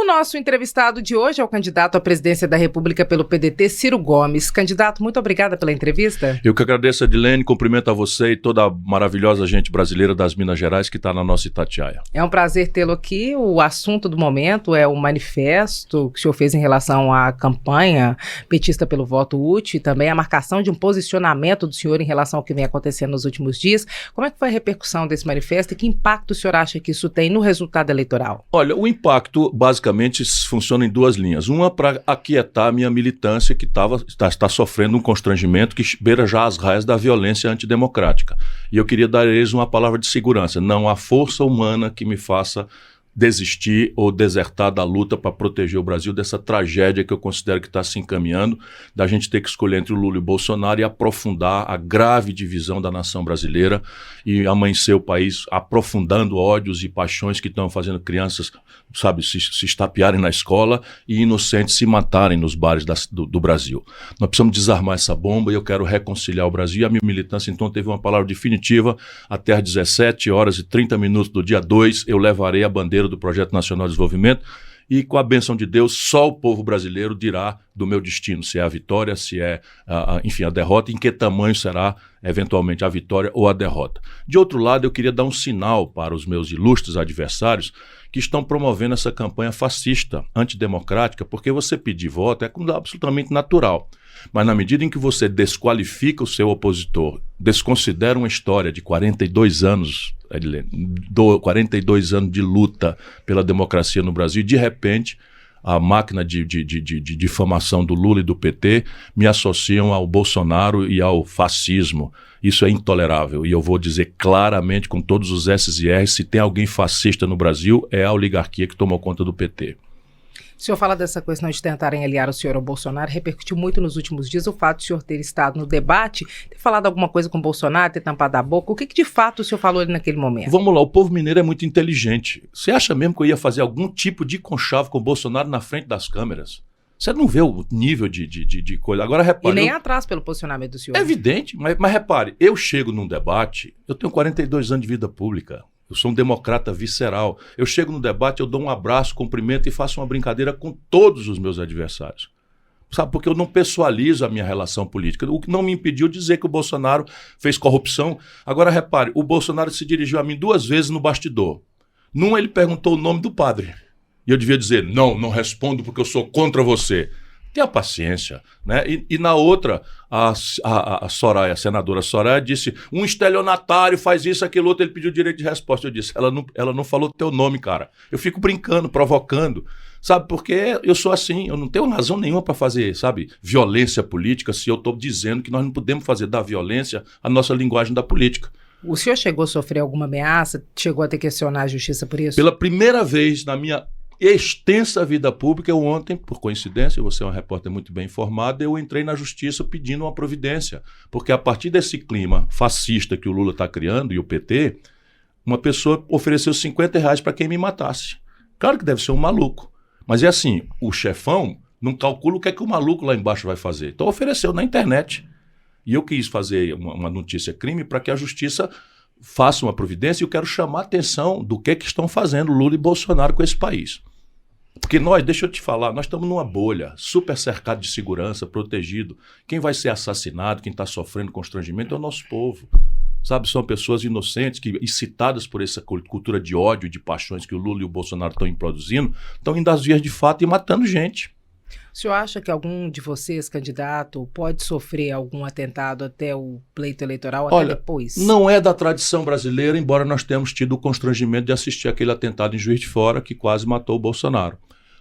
O nosso entrevistado de hoje é o candidato à presidência da República pelo PDT, Ciro Gomes. Candidato, muito obrigada pela entrevista. Eu que agradeço, Edilene, cumprimento a você e toda a maravilhosa gente brasileira das Minas Gerais que está na nossa Itatiaia. É um prazer tê-lo aqui. O assunto do momento é o manifesto que o senhor fez em relação à campanha petista pelo voto útil e também a marcação de um posicionamento do senhor em relação ao que vem acontecendo nos últimos dias. Como é que foi a repercussão desse manifesto e que impacto o senhor acha que isso tem no resultado eleitoral? Olha, o impacto basicamente funciona em duas linhas. Uma para aquietar a minha militância que está sofrendo um constrangimento que beira já as raias da violência antidemocrática. E eu queria dar a eles uma palavra de segurança. Não há força humana que me faça desistir ou desertar da luta para proteger o Brasil dessa tragédia que eu considero que está se encaminhando, da gente ter que escolher entre o Lula e o Bolsonaro e aprofundar a grave divisão da nação brasileira e amanhecer o país aprofundando ódios e paixões que estão fazendo crianças, sabe, se estapearem na escola e inocentes se matarem nos bares do Brasil. Nós precisamos desarmar essa bomba e eu quero reconciliar o Brasil. E a minha militância então teve uma palavra definitiva. Até às 17h30 do dia 2 eu levarei a bandeira do Projeto Nacional de Desenvolvimento e, com a bênção de Deus, só o povo brasileiro dirá do meu destino, se é a vitória, se é, enfim, a derrota, em que tamanho será, eventualmente, a vitória ou a derrota. De outro lado, eu queria dar um sinal para os meus ilustres adversários que estão promovendo essa campanha fascista, antidemocrática, porque você pedir voto é absolutamente natural. Mas na medida em que você desqualifica o seu opositor, desconsidera uma história de 42 anos, 42 anos de luta pela democracia no Brasil, e de repente a máquina de difamação do Lula e do PT me associam ao Bolsonaro e ao fascismo. Isso é intolerável. E eu vou dizer claramente, com todos os S's e R's, se tem alguém fascista no Brasil, é a oligarquia que tomou conta do PT. O senhor fala dessa questão de tentarem aliar o senhor ao Bolsonaro, repercutiu muito nos últimos dias o fato de o senhor ter estado no debate, ter falado alguma coisa com o Bolsonaro, ter tampado a boca. O que de fato o senhor falou ali naquele momento? Vamos lá, o povo mineiro é muito inteligente. Você acha mesmo que eu ia fazer algum tipo de conchavo com o Bolsonaro na frente das câmeras? Você não vê o nível de coisa. Agora repare. E nem atrás pelo posicionamento do senhor. É evidente, mas repare, eu chego num debate, eu tenho 42 anos de vida pública. Eu sou um democrata visceral. Eu chego no debate, eu dou um abraço, cumprimento e faço uma brincadeira com todos os meus adversários. Sabe, porque eu não pessoalizo a minha relação política. O que não me impediu de dizer que o Bolsonaro fez corrupção. Agora, repare, o Bolsonaro se dirigiu a mim 2 vezes no bastidor. Numa, ele perguntou o nome do padre. E eu devia dizer, não respondo porque eu sou contra você. Tenha paciência, né? E na outra, a Soraya, a senadora Soraya, disse, um estelionatário faz isso, aquilo outro, ele pediu direito de resposta. Eu disse, ela não falou teu nome, cara. Eu fico brincando, provocando, sabe? Porque eu sou assim, eu não tenho razão nenhuma para fazer, sabe, violência política, se eu estou dizendo que nós não podemos fazer da violência a nossa linguagem da política. O senhor chegou a sofrer alguma ameaça? Chegou a ter que acionar a justiça por isso? Pela primeira vez na minha extensa vida pública, eu ontem, por coincidência, você é um repórter muito bem informado, eu entrei na justiça pedindo uma providência, porque a partir desse clima fascista que o Lula está criando e o PT, uma pessoa ofereceu R$50 para quem me matasse. Claro que deve ser um maluco, mas é assim, o chefão não calcula o que é que o maluco lá embaixo vai fazer, então ofereceu na internet. E eu quis fazer uma notícia crime para que a justiça faça uma providência e eu quero chamar a atenção do que estão fazendo Lula e Bolsonaro com esse país. Porque deixa eu te falar, nós estamos numa bolha, super cercado de segurança, protegido. Quem vai ser assassinado, quem está sofrendo constrangimento é o nosso povo. Sabe, são pessoas inocentes que, excitadas por essa cultura de ódio e de paixões que o Lula e o Bolsonaro estão produzindo, estão indo às vias de fato e matando gente. O senhor acha que algum de vocês, candidato, pode sofrer algum atentado até o pleito eleitoral, até depois? Não é da tradição brasileira, embora nós tenhamos tido o constrangimento de assistir aquele atentado em Juiz de Fora que quase matou o Bolsonaro.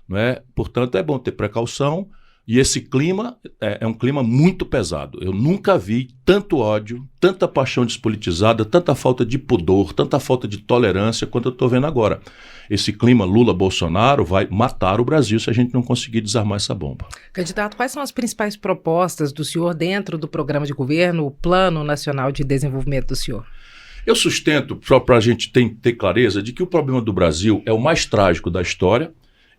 Não é? Portanto, é bom ter precaução e esse clima é um clima muito pesado. Eu nunca vi tanto ódio, tanta paixão despolitizada, tanta falta de pudor, tanta falta de tolerância quanto eu estou vendo agora. Esse clima Lula-Bolsonaro vai matar o Brasil se a gente não conseguir desarmar essa bomba. Candidato, quais são as principais propostas do senhor dentro do programa de governo, o Plano Nacional de Desenvolvimento do senhor? Eu sustento, só para a gente ter clareza, de que o problema do Brasil é o mais trágico da história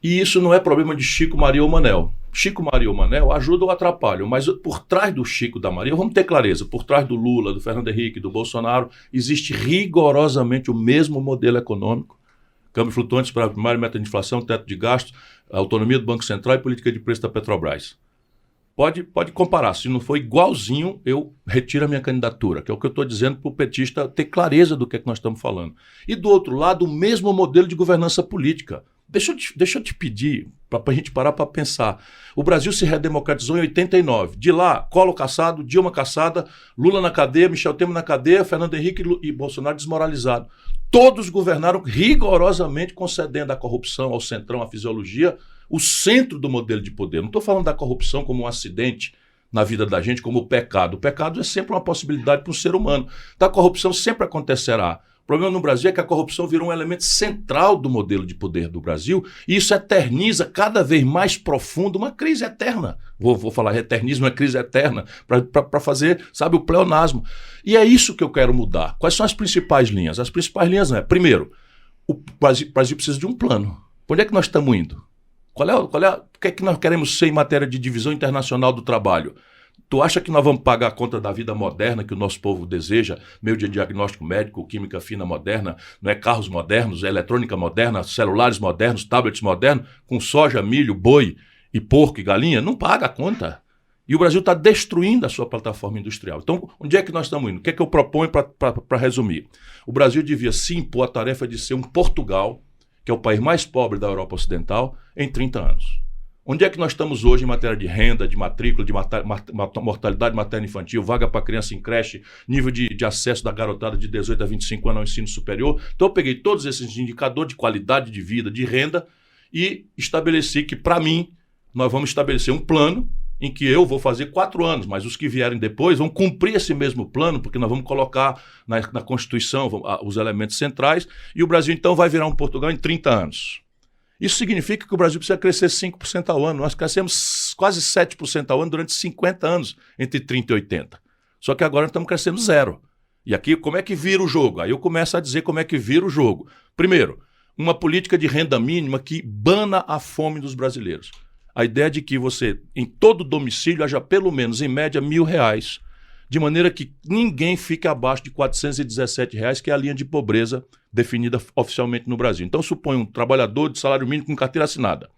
e isso não é problema de Chico, Maria ou Manel. Chico, Maria ou Manel ajudam ou atrapalham, mas por trás do Chico, da Maria, vamos ter clareza, por trás do Lula, do Fernando Henrique, do Bolsonaro, existe rigorosamente o mesmo modelo econômico, câmbio flutuante para primário, meta de inflação, teto de gastos, autonomia do Banco Central e política de preço da Petrobras. Pode comparar. Se não for igualzinho, eu retiro a minha candidatura, que é o que eu estou dizendo para o petista ter clareza do que é que nós estamos falando. E do outro lado, o mesmo modelo de governança política. Deixa eu te pedir, para a gente parar para pensar. O Brasil se redemocratizou em 89. De lá, Collor caçado, Dilma caçada, Lula na cadeia, Michel Temer na cadeia, Fernando Henrique e Bolsonaro desmoralizado. Todos governaram rigorosamente concedendo à corrupção, ao centrão, à fisiologia, o centro do modelo de poder. Não estou falando da corrupção como um acidente na vida da gente, como o pecado. O pecado é sempre uma possibilidade para um ser humano. Então a corrupção sempre acontecerá. O problema no Brasil é que a corrupção virou um elemento central do modelo de poder do Brasil e isso eterniza cada vez mais profundo uma crise eterna. Vou falar eternismo, é crise eterna, para fazer, sabe, o pleonasmo. E é isso que eu quero mudar. Quais são as principais linhas? As principais linhas é, primeiro, o Brasil precisa de um plano. Por onde é que nós estamos indo? O que é que nós queremos ser em matéria de divisão internacional do trabalho? Tu acha que nós vamos pagar a conta da vida moderna que o nosso povo deseja? Meio de diagnóstico médico, química fina moderna, não é carros modernos, eletrônica moderna, celulares modernos, tablets modernos, com soja, milho, boi e porco e galinha? Não paga a conta. E o Brasil está destruindo a sua plataforma industrial. Então, onde é que nós estamos indo? O que é que eu proponho para resumir? O Brasil devia se impor a tarefa de ser um Portugal, que é o país mais pobre da Europa Ocidental, em 30 anos. Onde é que nós estamos hoje em matéria de renda, de matrícula, de mortalidade materno-infantil, vaga para criança em creche, nível de acesso da garotada de 18 a 25 anos ao ensino superior? Então eu peguei todos esses indicadores de qualidade de vida, de renda e estabeleci que, para mim, nós vamos estabelecer um plano em que eu vou fazer 4 anos, mas os que vierem depois vão cumprir esse mesmo plano, porque nós vamos colocar na Constituição os elementos centrais e o Brasil então vai virar um Portugal em 30 anos. Isso significa que o Brasil precisa crescer 5% ao ano. Nós crescemos quase 7% ao ano durante 50 anos, entre 30 e 80. Só que agora estamos crescendo 0. E aqui, como é que vira o jogo? Aí eu começo a dizer como é que vira o jogo. Primeiro, uma política de renda mínima que bana a fome dos brasileiros. A ideia de que você, em todo domicílio, haja pelo menos, em média, R$1.000, de maneira que ninguém fique abaixo de R$417, que é a linha de pobreza definida oficialmente no Brasil. Então, supõe um trabalhador de salário mínimo com carteira assinada.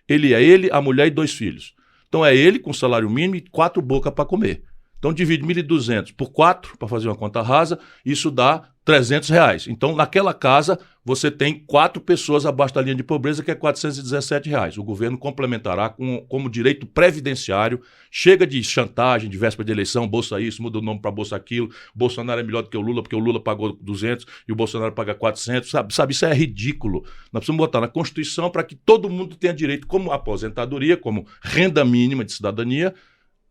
Ele, a mulher e 2 filhos. Então, é ele com salário mínimo e 4 bocas para comer. Então, divide 1.200 por 4, para fazer uma conta rasa, isso dá R$300. Então, naquela casa, você tem 4 pessoas abaixo da linha de pobreza, que é R$417. O governo complementará como direito previdenciário. Chega de chantagem, de véspera de eleição, bolsa isso, muda o nome para bolsa aquilo. Bolsonaro é melhor do que o Lula, porque o Lula pagou 200 e o Bolsonaro paga 400. Sabe, isso é ridículo. Nós precisamos botar na Constituição para que todo mundo tenha direito, como aposentadoria, como renda mínima de cidadania,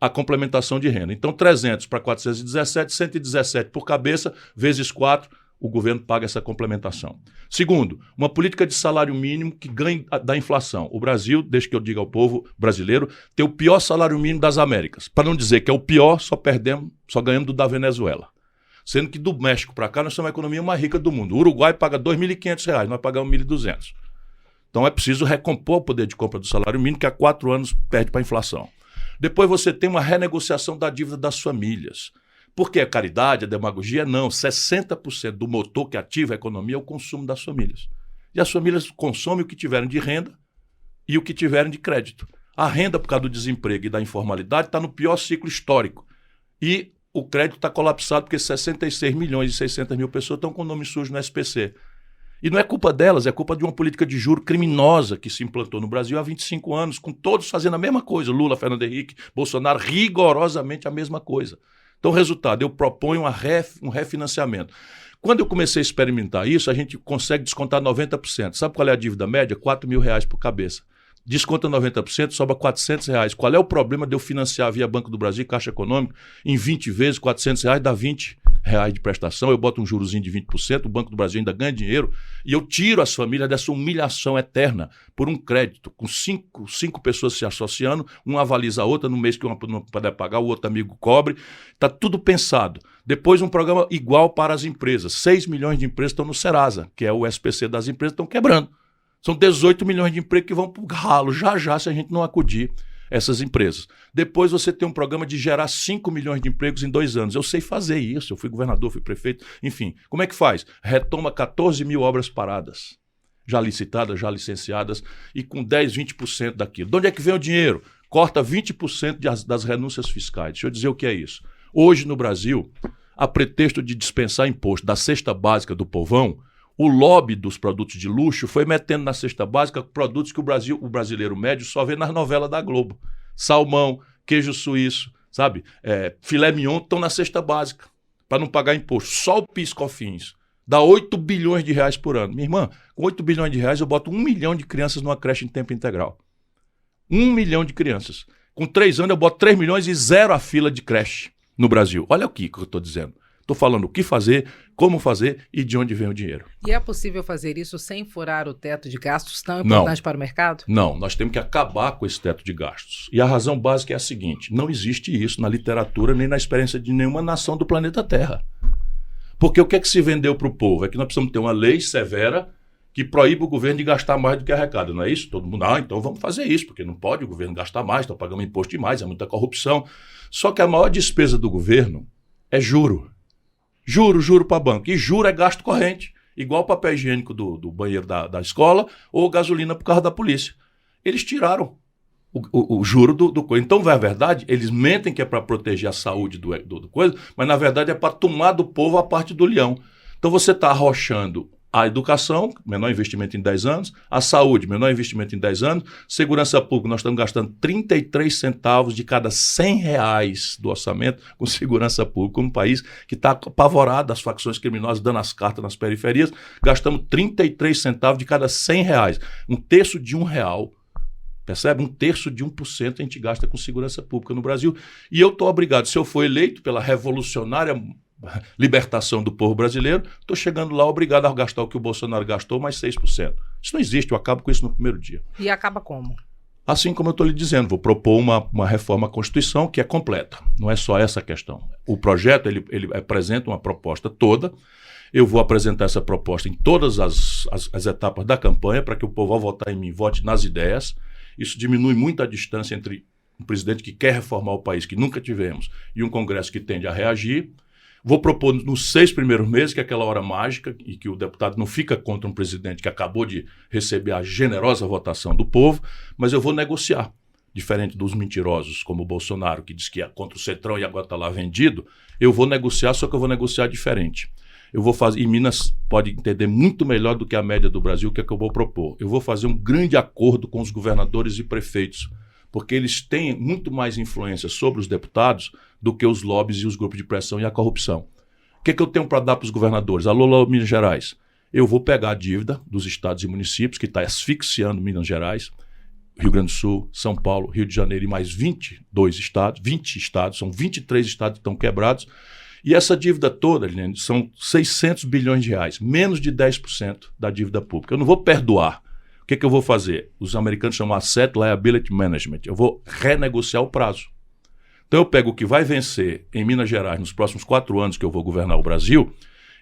a complementação de renda. Então, 300 para 417, 117 por cabeça, vezes 4, o governo paga essa complementação. Segundo, uma política de salário mínimo que ganhe da inflação. O Brasil, deixa que eu diga ao povo brasileiro, tem o pior salário mínimo das Américas. Para não dizer que é o pior, só ganhamos do da Venezuela. Sendo que do México para cá, nós somos a economia mais rica do mundo. O Uruguai paga R$2.500, nós pagamos R$1.200. Então é preciso recompor o poder de compra do salário mínimo, que há 4 anos perde para a inflação. Depois você tem uma renegociação da dívida das famílias. Porque a caridade, a demagogia, não. 60% do motor que ativa a economia é o consumo das famílias. E as famílias consomem o que tiverem de renda e o que tiverem de crédito. A renda, por causa do desemprego e da informalidade, está no pior ciclo histórico. E o crédito está colapsado porque 66 milhões e 600 mil pessoas estão com o nome sujo no SPC. E não é culpa delas, é culpa de uma política de juro criminosa que se implantou no Brasil há 25 anos, com todos fazendo a mesma coisa. Lula, Fernando Henrique, Bolsonaro, rigorosamente a mesma coisa. Então, resultado, eu proponho um refinanciamento. Quando eu comecei a experimentar isso, a gente consegue descontar 90%. Sabe qual é a dívida média? R$4.000 por cabeça. Desconta 90%, sobra R$400. Qual é o problema de eu financiar via Banco do Brasil, Caixa Econômica, em 20 vezes, R$400, dá R$20 de prestação, eu boto um jurozinho de 20%, o Banco do Brasil ainda ganha dinheiro, e eu tiro as famílias dessa humilhação eterna por um crédito, com cinco pessoas se associando, uma avaliza a outra, no mês que uma não puder pagar, o outro amigo cobre, está tudo pensado. Depois um programa igual para as empresas, 6 milhões de empresas estão no Serasa, que é o SPC das empresas, estão quebrando. São 18 milhões de empregos que vão para o ralo já se a gente não acudir essas empresas. Depois você tem um programa de gerar 5 milhões de empregos em 2 anos. Eu sei fazer isso, eu fui governador, fui prefeito, enfim. Como é que faz? Retoma 14 mil obras paradas. já licitadas, já licenciadas, e com 10%, 20% daquilo. De onde é que vem o dinheiro? Corta 20% das renúncias fiscais. Deixa eu dizer o que é isso. Hoje, no Brasil, a pretexto de dispensar imposto da cesta básica do povão, o lobby dos produtos de luxo foi metendo na cesta básica produtos que o brasileiro médio só vê nas novelas da Globo. Salmão, queijo suíço, sabe? Filé mignon estão na cesta básica, para não pagar imposto. Só o PIS/COFINS dá 8 bilhões de reais por ano. Minha irmã, com 8 bilhões de reais eu boto 1 milhão de crianças numa creche em tempo integral. 1 milhão de crianças. Com 3 anos eu boto 3 milhões e zero a fila de creche no Brasil. Olha o que eu estou dizendo. Estou falando o que fazer, como fazer e de onde vem o dinheiro. E é possível fazer isso sem furar o teto de gastos tão importante para o mercado? Não, nós temos que acabar com esse teto de gastos. E a razão básica é a seguinte: não existe isso na literatura nem na experiência de nenhuma nação do planeta Terra. Porque o que é que se vendeu para o povo? É que nós precisamos ter uma lei severa que proíbe o governo de gastar mais do que arrecada, não é isso? Todo mundo, então vamos fazer isso, porque não pode o governo gastar mais, está pagando imposto demais, é muita corrupção. Só que a maior despesa do governo é juro. Juro para banco. E juro é gasto corrente, igual o papel higiênico do banheiro da escola ou gasolina por causa da polícia. Eles tiraram o juro do coisa. Então, é verdade, eles mentem que é para proteger a saúde do coisa, mas na verdade é para tomar do povo a parte do leão. Então você está arrochando a educação, menor investimento em 10 anos, a saúde, menor investimento em 10 anos, segurança pública, nós estamos gastando 33 centavos de cada 100 reais do orçamento com segurança pública, um país que está apavorado, as facções criminosas dando as cartas nas periferias, gastamos 33 centavos de cada 100 reais, um terço de R$1, percebe? Um terço de 1% a gente gasta com segurança pública no Brasil, e eu estou obrigado, se eu for eleito pela revolucionária libertação do povo brasileiro, estou chegando lá obrigado a gastar o que o Bolsonaro gastou, mais 6%. Isso não existe, eu acabo com isso no primeiro dia. E acaba como? Assim como eu estou lhe dizendo, vou propor uma reforma à Constituição que é completa, não é só essa questão. O projeto, ele apresenta uma proposta toda, eu vou apresentar essa proposta em todas as etapas da campanha para que o povo, ao votar em mim, vote nas ideias. Isso diminui muito a distância entre um presidente que quer reformar o país, que nunca tivemos, e um Congresso que tende a reagir. Vou propor nos 6 primeiros meses, que é aquela hora mágica, e que o deputado não fica contra um presidente que acabou de receber a generosa votação do povo, mas eu vou negociar. Diferente dos mentirosos, como o Bolsonaro, que diz que é contra o Centrão e agora está lá vendido, eu vou negociar, só que eu vou negociar diferente. Eu vou fazer, e Minas pode entender muito melhor do que a média do Brasil, o que é que eu vou propor. Eu vou fazer um grande acordo com os governadores e prefeitos, porque eles têm muito mais influência sobre os deputados do que os lobbies e os grupos de pressão e a corrupção. O que é que eu tenho para dar para os governadores? Alô, Minas Gerais. Eu vou pegar a dívida dos estados e municípios, que está asfixiando Minas Gerais, Rio Grande do Sul, São Paulo, Rio de Janeiro e mais 20 estados, são 23 estados que estão quebrados. E essa dívida toda, Liliane, são 600 bilhões de reais, menos de 10% da dívida pública. Eu não vou perdoar. O que é que eu vou fazer? Os americanos chamam Asset Liability Management. Eu vou renegociar o prazo. Então eu pego o que vai vencer em Minas Gerais nos próximos 4 anos que eu vou governar o Brasil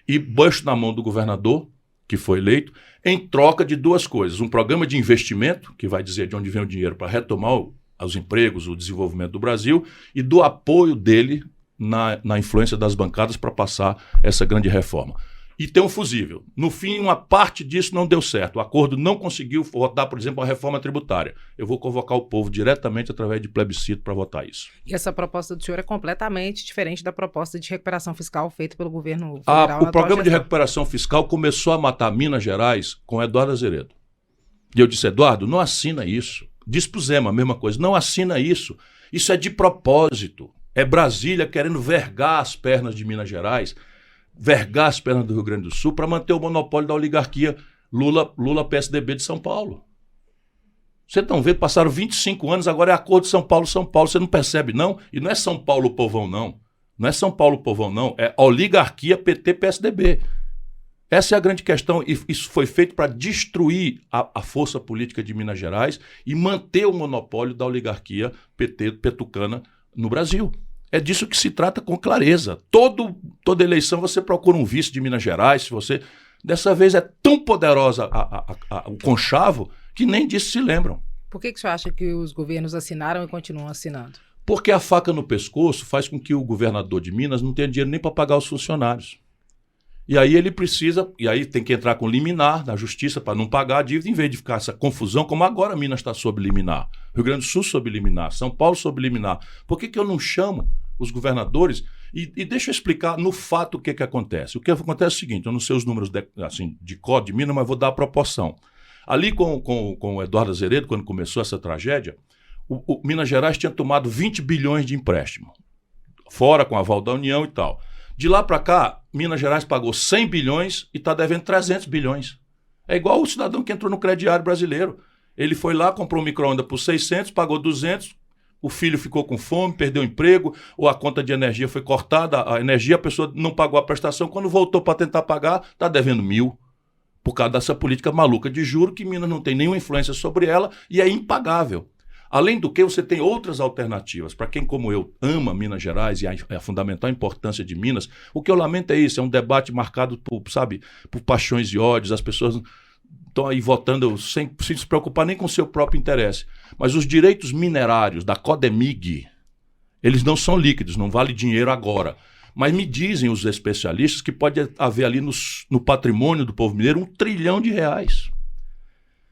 e boto na mão do governador, que foi eleito, em troca de 2 coisas. Um programa de investimento, que vai dizer de onde vem o dinheiro para retomar os empregos, o desenvolvimento do Brasil, e do apoio dele na influência das bancadas para passar essa grande reforma. E tem um fusível. No fim, uma parte disso não deu certo. O acordo não conseguiu votar, por exemplo, a reforma tributária. Eu vou convocar o povo diretamente através de plebiscito para votar isso. E essa proposta do senhor é completamente diferente da proposta de recuperação fiscal feita pelo governo federal. O programa de recuperação fiscal começou a matar Minas Gerais com Eduardo Azeredo. E eu disse, Eduardo, não assina isso. Diz pro Zema a mesma coisa, não assina isso. Isso é de propósito. É Brasília querendo vergar as pernas de Minas Gerais, vergar as pernas do Rio Grande do Sul para manter o monopólio da oligarquia Lula-PSDB de São Paulo. Vocês estão vendo, passaram 25 anos, agora é acordo de São Paulo, você não percebe não? E não é São Paulo povão não, não é São Paulo povão não, é oligarquia PT-PSDB. Essa é a grande questão, e isso foi feito para destruir a força política de Minas Gerais e manter o monopólio da oligarquia PT-petucana no Brasil. É disso que se trata com clareza. Toda eleição você procura um vice de Minas Gerais. Dessa vez é tão poderosa o conchavo que nem disso se lembram. Por que o senhor acha que os governos assinaram e continuam assinando? Porque a faca no pescoço faz com que o governador de Minas não tenha dinheiro nem para pagar os funcionários. E aí ele precisa, e aí tem que entrar com liminar na justiça para não pagar a dívida, em vez de ficar essa confusão, como agora Minas está sob liminar, Rio Grande do Sul sob liminar, São Paulo sob liminar. Por que eu não chamo os governadores? E deixa eu explicar no fato o que acontece. O que acontece é o seguinte, eu não sei os números de código de Minas, mas vou dar a proporção. Ali com o Eduardo Azeredo, quando começou essa tragédia, o Minas Gerais tinha tomado 20 bilhões de empréstimo, fora com aval da União e tal. De lá para cá, Minas Gerais pagou 100 bilhões e está devendo 300 bilhões. É igual o cidadão que entrou no crediário brasileiro. Ele foi lá, comprou um micro-ondas por 600, pagou 200, o filho ficou com fome, perdeu o emprego, ou a conta de energia foi cortada, a energia, a pessoa não pagou a prestação, quando voltou para tentar pagar, está devendo 1.000. Por causa dessa política maluca de juros, que Minas não tem nenhuma influência sobre ela e é impagável. Além do que, você tem outras alternativas. Para quem, como eu, ama Minas Gerais e a fundamental importância de Minas, o que eu lamento é isso, é um debate marcado por, sabe, por paixões e ódios, as pessoas estão aí votando sem se preocupar nem com o seu próprio interesse. Mas os direitos minerários da Codemig, eles não são líquidos, não vale dinheiro agora. Mas me dizem os especialistas que pode haver ali no patrimônio do povo mineiro R$1 trilhão.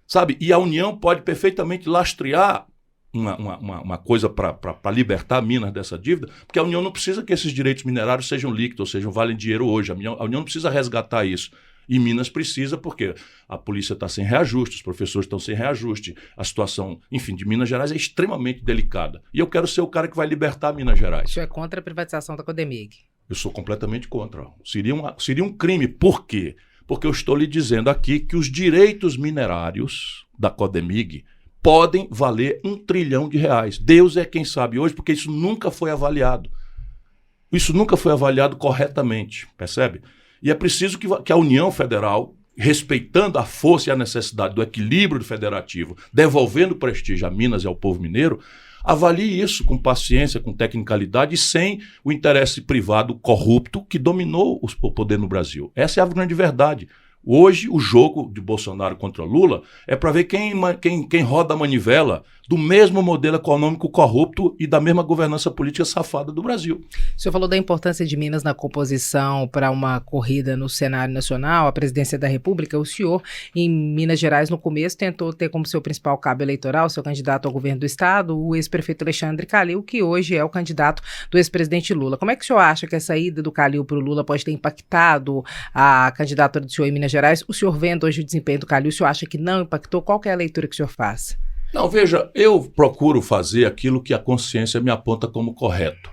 Sabe? E a União pode perfeitamente lastrear uma coisa para libertar Minas dessa dívida, porque a União não precisa que esses direitos minerários sejam líquidos, ou sejam, valem dinheiro hoje. A União não precisa resgatar isso. E Minas precisa, porque a polícia está sem reajuste, os professores estão sem reajuste, a situação, enfim, de Minas Gerais é extremamente delicada. E eu quero ser o cara que vai libertar Minas Gerais. Isso é contra a privatização da Codemig? Eu sou completamente contra. Seria um crime. Por quê? Porque eu estou lhe dizendo aqui que os direitos minerários da Codemig podem valer R$1 trilhão. Deus é quem sabe hoje, porque isso nunca foi avaliado. Isso nunca foi avaliado corretamente, percebe? E é preciso que a União Federal, respeitando a força e a necessidade do equilíbrio federativo, devolvendo prestígio a Minas e ao povo mineiro, avalie isso com paciência, com tecnicalidade e sem o interesse privado corrupto que dominou o poder no Brasil. Essa é a grande verdade. Hoje, o jogo de Bolsonaro contra Lula é para ver quem roda a manivela do mesmo modelo econômico corrupto e da mesma governança política safada do Brasil. O senhor falou da importância de Minas na composição para uma corrida no cenário nacional, a presidência da República. O senhor, em Minas Gerais, no começo, tentou ter como seu principal cabo eleitoral, seu candidato ao governo do estado, o ex-prefeito Alexandre Calil, que hoje é o candidato do ex-presidente Lula. Como é que o senhor acha que essa ida do Calil para o Lula pode ter impactado a candidatura do senhor em Minas Gerais? O senhor vendo hoje o desempenho do Calil, o senhor acha que não impactou? Qual que é a leitura que o senhor faz? Não, veja, eu procuro fazer aquilo que a consciência me aponta como correto.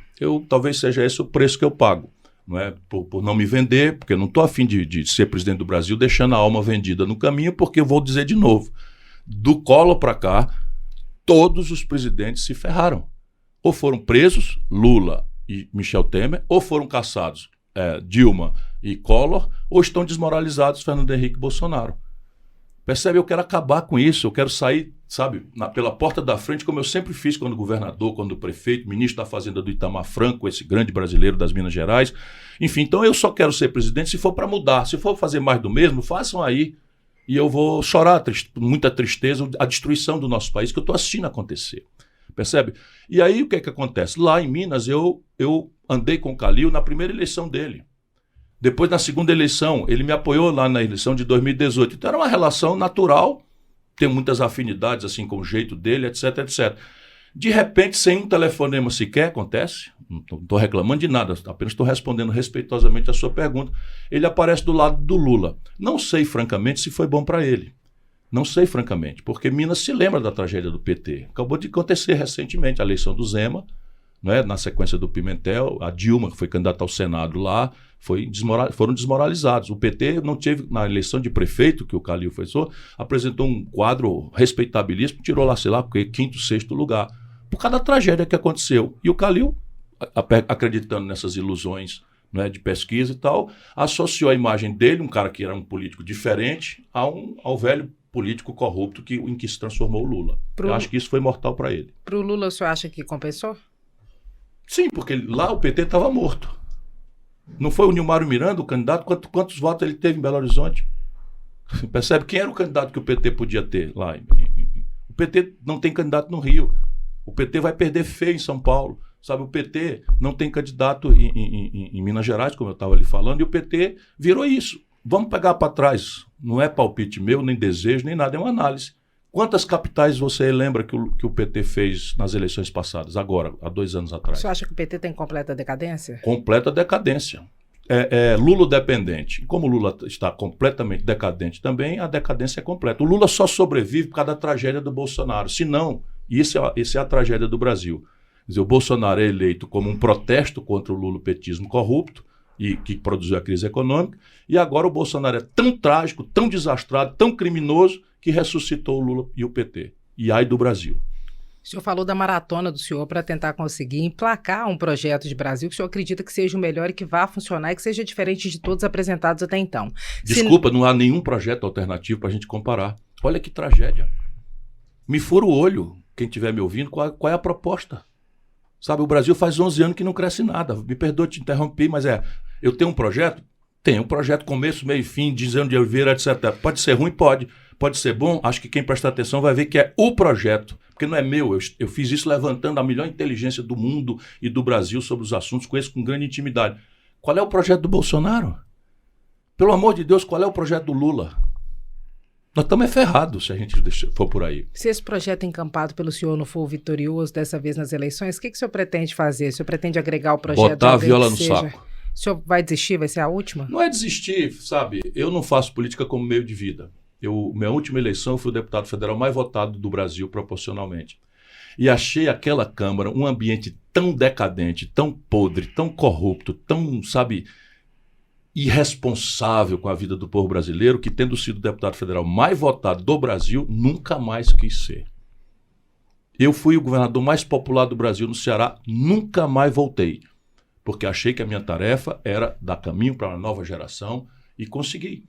Talvez seja esse o preço que eu pago, não é? Por não me vender, porque eu não estou a fim de ser presidente do Brasil deixando a alma vendida no caminho, porque eu vou dizer de novo, do Collor para cá, todos os presidentes se ferraram. Ou foram presos, Lula e Michel Temer, ou foram caçados, Dilma e Collor, ou estão desmoralizados, Fernando Henrique e Bolsonaro. Percebe? Eu quero acabar com isso, eu quero sair, sabe, pela porta da frente, como eu sempre fiz quando governador, quando prefeito, ministro da Fazenda do Itamar Franco, esse grande brasileiro das Minas Gerais. Enfim, então eu só quero ser presidente se for para mudar. Se for fazer mais do mesmo, façam aí. E eu vou chorar, muita tristeza, a destruição do nosso país, que eu estou assistindo acontecer. Percebe? E aí o que acontece? Lá em Minas, eu andei com o Calil na primeira eleição dele. Depois, na segunda eleição, ele me apoiou lá na eleição de 2018. Então, era uma relação natural, tem muitas afinidades, assim, com o jeito dele, etc, etc. De repente, sem um telefonema sequer, acontece, não estou reclamando de nada, apenas estou respondendo respeitosamente a sua pergunta, ele aparece do lado do Lula. Não sei, francamente, se foi bom para ele. Não sei, francamente, porque Minas se lembra da tragédia do PT. Acabou de acontecer recentemente a eleição do Zema, não é? Na sequência do Pimentel, a Dilma, que foi candidata ao Senado lá, foram desmoralizados. O PT não teve, na eleição de prefeito, que o Calil fez, apresentou um quadro respeitabilíssimo, tirou lá, sei lá, quinto, sexto lugar, por causa da tragédia que aconteceu. E o Calil, acreditando nessas ilusões, né, de pesquisa e tal, associou a imagem dele, um cara que era um político diferente, ao velho político corrupto em que se transformou o Lula. Eu acho que isso foi mortal para ele. Para o Lula, o senhor acha que compensou? Sim, porque lá o PT estava morto. Não foi o Nilmário Miranda, o candidato? Quantos votos ele teve em Belo Horizonte? Percebe? Quem era o candidato que o PT podia ter lá? O PT não tem candidato no Rio. O PT vai perder feio em São Paulo. Sabe, o PT não tem candidato em Minas Gerais, como eu estava ali falando, e o PT virou isso. Vamos pegar para trás. Não é palpite meu, nem desejo, nem nada, é uma análise. Quantas capitais você lembra que o PT fez nas eleições passadas, agora, há 2 anos atrás? Você acha que o PT tem completa decadência? Completa decadência. É Lula dependente. Como o Lula está completamente decadente também, a decadência é completa. O Lula só sobrevive por causa da tragédia do Bolsonaro. Se não, isso é a tragédia do Brasil. Quer dizer, o Bolsonaro é eleito como um protesto contra o lulopetismo corrupto, e que produziu a crise econômica, e agora o Bolsonaro é tão trágico, tão desastrado, tão criminoso, que ressuscitou o Lula e o PT. E ai do Brasil. O senhor falou da maratona do senhor para tentar conseguir emplacar um projeto de Brasil que o senhor acredita que seja o melhor e que vá funcionar e que seja diferente de todos apresentados até então. Desculpa, não há nenhum projeto alternativo para a gente comparar. Olha que tragédia. Me fura o olho, quem estiver me ouvindo, qual é a proposta? Sabe, o Brasil faz 11 anos que não cresce nada. Me perdoe te interromper, mas eu tenho um projeto? Tenho um projeto começo, meio e fim, dizendo de Oliveira, etc. Pode ser ruim? Pode. Pode ser bom? Acho que quem prestar atenção vai ver que é o projeto. Porque não é meu, eu fiz isso levantando a melhor inteligência do mundo e do Brasil sobre os assuntos, conheço com grande intimidade. Qual é o projeto do Bolsonaro? Pelo amor de Deus, qual é o projeto do Lula? Nós estamos ferrados se a gente for por aí. Se esse projeto encampado pelo senhor não for vitorioso dessa vez nas eleições, o que o senhor pretende fazer? O senhor pretende agregar o projeto? Botar a viola no saco. O senhor vai desistir? Vai ser a última? Não é desistir, sabe? Eu não faço política como meio de vida. Minha última eleição, eu fui o deputado federal mais votado do Brasil, proporcionalmente. E achei aquela Câmara um ambiente tão decadente, tão podre, tão corrupto, tão, sabe, irresponsável com a vida do povo brasileiro, que, tendo sido o deputado federal mais votado do Brasil, nunca mais quis ser. Eu fui o governador mais popular do Brasil no Ceará, nunca mais voltei, porque achei que a minha tarefa era dar caminho para uma nova geração e consegui,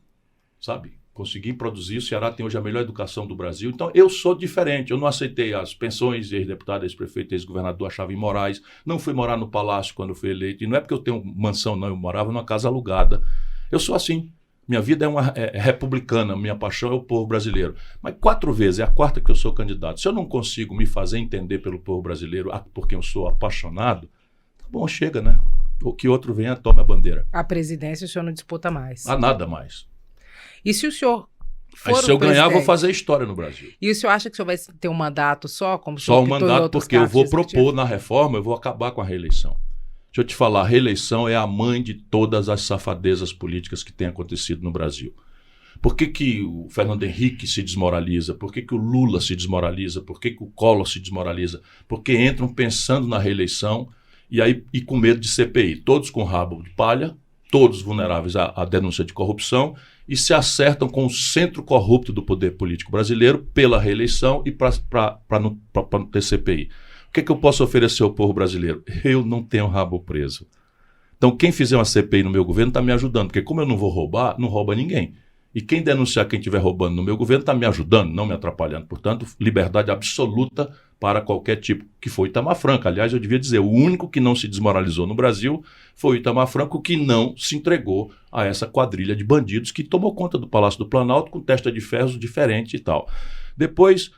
sabe? Consegui produzir. O Ceará tem hoje a melhor educação do Brasil. Então, eu sou diferente. Eu não aceitei as pensões de ex-deputado, ex-prefeito, ex-governador, achava imorais. Não fui morar no palácio quando fui eleito. E não é porque eu tenho mansão, não. Eu morava numa casa alugada. Eu sou assim. Minha vida é republicana. Minha paixão é o povo brasileiro. Mas 4 vezes, é a 4ª que eu sou candidato. Se eu não consigo me fazer entender pelo povo brasileiro, por quem eu sou apaixonado, tá bom, chega, né? Ou que outro venha, tome a bandeira. A presidência o senhor não disputa mais? Há nada mais. E se o senhor for se eu ganhar, vou fazer história no Brasil. E o senhor acha que o senhor vai ter um mandato só? Como só um mandato, porque eu vou propor na reforma, eu vou acabar com a reeleição. Deixa eu te falar, a reeleição é a mãe de todas as safadezas políticas que têm acontecido no Brasil. Por que o Fernando Henrique se desmoraliza? Por que o Lula se desmoraliza? Por que o Collor se desmoraliza? Porque entram pensando na reeleição e com medo de CPI. Todos com rabo de palha, todos vulneráveis à denúncia de corrupção, e se acertam com o centro corrupto do poder político brasileiro pela reeleição e para não ter CPI. O que eu posso oferecer ao povo brasileiro? Eu não tenho rabo preso. Então, quem fizer uma CPI no meu governo está me ajudando, porque como eu não vou roubar, não rouba ninguém. E quem denunciar quem estiver roubando no meu governo está me ajudando, não me atrapalhando. Portanto, liberdade absoluta para qualquer tipo, que foi o Itamar Franco. Aliás, eu devia dizer, o único que não se desmoralizou no Brasil foi o Itamar Franco, que não se entregou a essa quadrilha de bandidos que tomou conta do Palácio do Planalto com testa de ferros diferente e tal. Depois,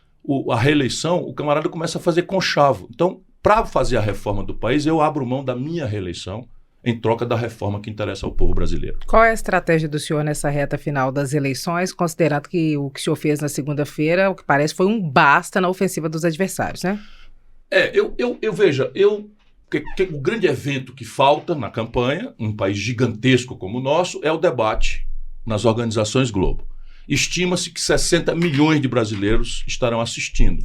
a reeleição, o camarada começa a fazer conchavo. Então, para fazer a reforma do país, eu abro mão da minha reeleição em troca da reforma que interessa ao povo brasileiro. Qual é a estratégia do senhor nessa reta final das eleições, considerando que o que o senhor fez na segunda-feira, o que parece, foi um basta na ofensiva dos adversários, né? Veja, o grande evento que falta na campanha, um país gigantesco como o nosso, é o debate nas organizações Globo. Estima-se que 60 milhões de brasileiros estarão assistindo.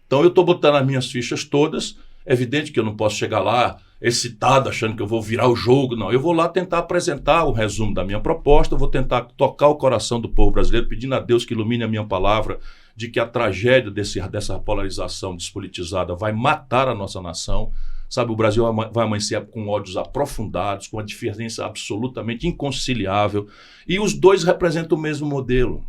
Então eu estou botando as minhas fichas todas. É evidente que eu não posso chegar lá excitado, achando que eu vou virar o jogo, não. Eu vou lá tentar apresentar o resumo da minha proposta, eu vou tentar tocar o coração do povo brasileiro, pedindo a Deus que ilumine a minha palavra, de que a tragédia dessa polarização despolitizada vai matar a nossa nação. Sabe, o Brasil vai amanhecer com ódios aprofundados, com uma diferença absolutamente inconciliável, e os dois representam o mesmo modelo.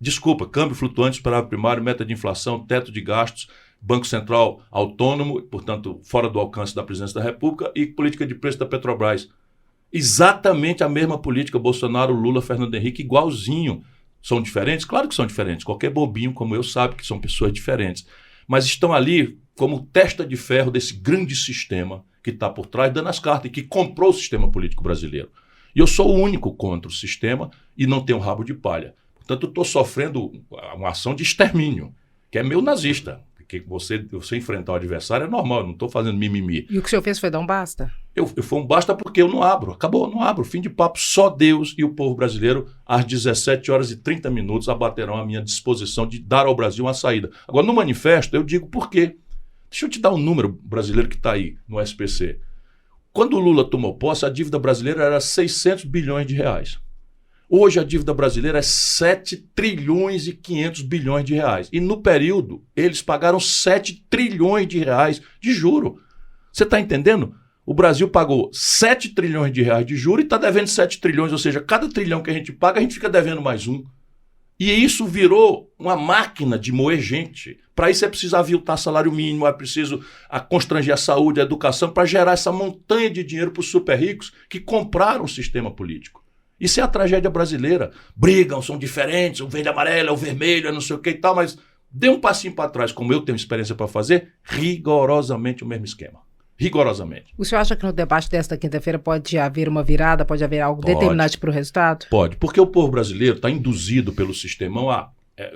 Desculpa, câmbio flutuante, superávit primário, meta de inflação, teto de gastos, Banco Central autônomo, portanto, fora do alcance da presidência da República, e política de preço da Petrobras. Exatamente a mesma política, Bolsonaro, Lula, Fernando Henrique, igualzinho. São diferentes? Claro que são diferentes. Qualquer bobinho como eu sabe que são pessoas diferentes. Mas estão ali como testa de ferro desse grande sistema que está por trás, dando as cartas, e que comprou o sistema político brasileiro. E eu sou o único contra o sistema e não tenho rabo de palha. Portanto, eu estou sofrendo uma ação de extermínio, que é meio nazista. Porque você enfrentar o adversário é normal, eu não estou fazendo mimimi. E o que o senhor fez foi dar um basta? Foi um basta porque eu não abro. Acabou, não abro. Fim de papo, só Deus e o povo brasileiro, às 17h30, abaterão à minha disposição de dar ao Brasil uma saída. Agora, no manifesto, eu digo por quê. Deixa eu te dar um número brasileiro que está aí no SPC. Quando o Lula tomou posse, a dívida brasileira era 600 bilhões de reais. Hoje a dívida brasileira é 7 trilhões e 500 bilhões de reais. E no período, eles pagaram 7 trilhões de reais de juro. Você está entendendo? O Brasil pagou 7 trilhões de reais de juro e está devendo 7 trilhões, ou seja, cada trilhão que a gente paga, a gente fica devendo mais um. E isso virou uma máquina de moer gente. Para isso é preciso aviltar salário mínimo, é preciso constranger a saúde, a educação, para gerar essa montanha de dinheiro para os super ricos que compraram o sistema político. Isso é a tragédia brasileira. Brigam, são diferentes, o verde e amarelo, é o vermelho, é não sei o que e tal, mas dê um passinho para trás, como eu tenho experiência para fazer, rigorosamente o mesmo esquema. Rigorosamente. O senhor acha que no debate desta quinta-feira pode haver uma virada, pode haver algo determinante para o resultado? Pode, porque o povo brasileiro está induzido pelo sistemão a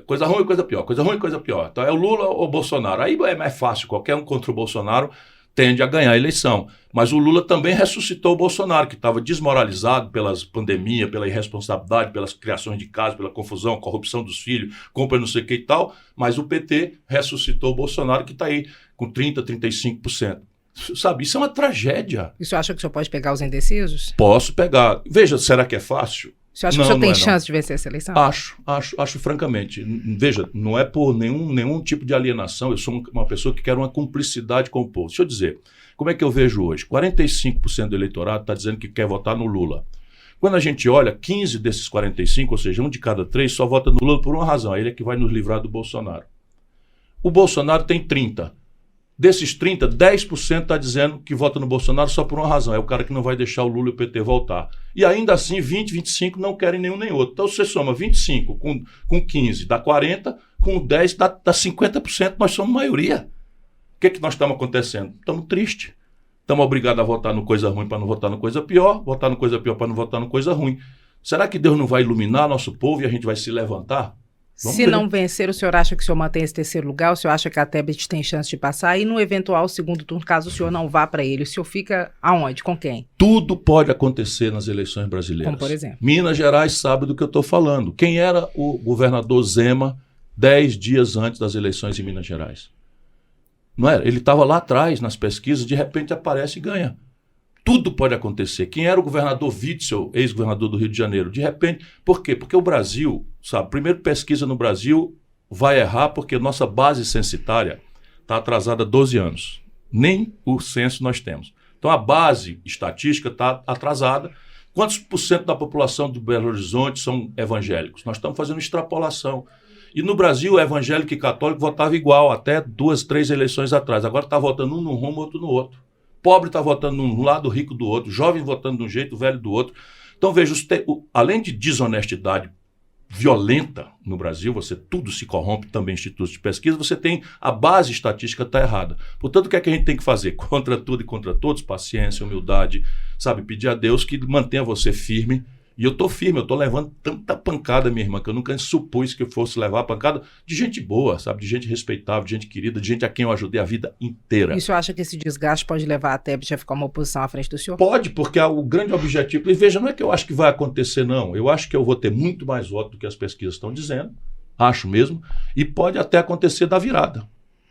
coisa ruim e coisa pior, coisa ruim e coisa pior. Então é o Lula ou o Bolsonaro. Aí é mais fácil, qualquer um contra o Bolsonaro tende a ganhar a eleição. Mas o Lula também ressuscitou o Bolsonaro, que estava desmoralizado pelas pandemias, pela irresponsabilidade, pelas criações de casa, pela confusão, corrupção dos filhos, compra não sei o que e tal. Mas o PT ressuscitou o Bolsonaro, que está aí com 30%, 35%. Sabe, isso é uma tragédia. E o senhor acha que o senhor pode pegar os indecisos? Posso pegar. Veja, será que é fácil? O senhor acha que o senhor tem chance de vencer essa eleição? Acho francamente. Veja, não é por nenhum tipo de alienação, eu sou uma pessoa que quer uma cumplicidade com o povo. Deixa eu dizer, como é que eu vejo hoje? 45% do eleitorado está dizendo que quer votar no Lula. Quando a gente olha, 15 desses 45, ou seja, 1 de cada 3, só vota no Lula por uma razão, ele é que vai nos livrar do Bolsonaro. O Bolsonaro tem 30. Desses 30, 10% está dizendo que vota no Bolsonaro só por uma razão. É o cara que não vai deixar o Lula e o PT voltar. E ainda assim, 20, 25 não querem nenhum nem outro. Então, você soma 25 com 15, dá 40, com 10 dá 50%. Nós somos maioria. O que nós estamos acontecendo? Estamos tristes. Estamos obrigados a votar no coisa ruim para não votar no coisa pior, votar no coisa pior para não votar no coisa ruim. Será que Deus não vai iluminar nosso povo e a gente vai se levantar? Vamos ver. Não vencer, o senhor acha que o senhor mantém esse terceiro lugar? O senhor acha que a Tebet tem chance de passar? E no eventual segundo turno, caso o senhor não vá para ele, o senhor fica aonde? Com quem? Tudo pode acontecer nas eleições brasileiras. Como por exemplo? Minas Gerais sabe do que eu estou falando. Quem era o governador Zema 10 dias antes das eleições em Minas Gerais? Não era? Ele estava lá atrás nas pesquisas, de repente aparece e ganha. Tudo pode acontecer. Quem era o governador Witzel, ex-governador do Rio de Janeiro? De repente, por quê? Porque o Brasil, sabe, primeiro pesquisa no Brasil vai errar porque nossa base censitária está atrasada há 12 anos. Nem o censo nós temos. Então a base estatística está atrasada. Quantos por cento da população do Belo Horizonte são evangélicos? Nós estamos fazendo extrapolação. E no Brasil, evangélico e católico votavam igual até 2, 3 eleições atrás. Agora está votando um num rumo, outro no outro. Pobre está votando num lado, rico do outro, jovem votando de um jeito, velho do outro. Então, veja, além de desonestidade violenta no Brasil, tudo se corrompe, também institutos de pesquisa, você tem a base estatística está errada. Portanto, o que é que a gente tem que fazer? Contra tudo e contra todos, paciência, humildade, sabe? Pedir a Deus que mantenha você firme. E eu estou firme, eu estou levando tanta pancada, minha irmã, que eu nunca supus que eu fosse levar a pancada de gente boa, sabe? De gente respeitável, de gente querida, de gente a quem eu ajudei a vida inteira. E o senhor acha que esse desgaste pode levar a Tebet a ficar uma oposição à frente do senhor? Pode, porque o grande objetivo... E veja, não é que eu acho que vai acontecer, não. Eu acho que eu vou ter muito mais voto do que as pesquisas estão dizendo. Acho mesmo. E pode até acontecer da virada.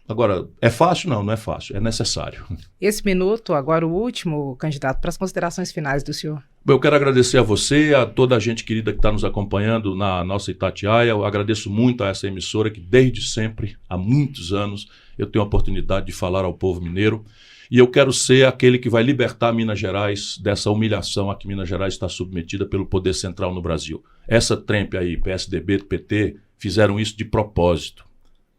Agora, é fácil? Não, não é fácil. É necessário. Esse minuto, agora o último, candidato, para as considerações finais do senhor. Eu quero agradecer a você, a toda a gente querida que está nos acompanhando na nossa Itatiaia. Eu agradeço muito a essa emissora que desde sempre, há muitos anos, eu tenho a oportunidade de falar ao povo mineiro. E eu quero ser aquele que vai libertar Minas Gerais dessa humilhação a que Minas Gerais está submetida pelo poder central no Brasil. Essa trempe aí, PSDB, PT, fizeram isso de propósito,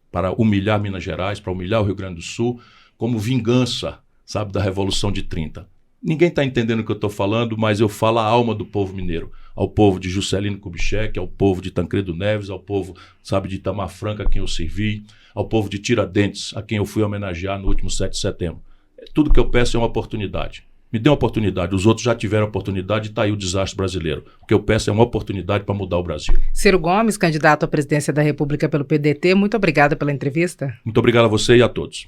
para humilhar Minas Gerais, para humilhar o Rio Grande do Sul, como vingança, sabe, da Revolução de 30. Ninguém está entendendo o que eu estou falando, mas eu falo a alma do povo mineiro. Ao povo de Juscelino Kubitschek, ao povo de Tancredo Neves, ao povo, sabe, de Itamar Franco, a quem eu servi, ao povo de Tiradentes, a quem eu fui homenagear no último 7 de setembro. Tudo que eu peço é uma oportunidade. Me dê uma oportunidade. Os outros já tiveram oportunidade e está aí o desastre brasileiro. O que eu peço é uma oportunidade para mudar o Brasil. Ciro Gomes, candidato à presidência da República pelo PDT, muito obrigada pela entrevista. Muito obrigado a você e a todos.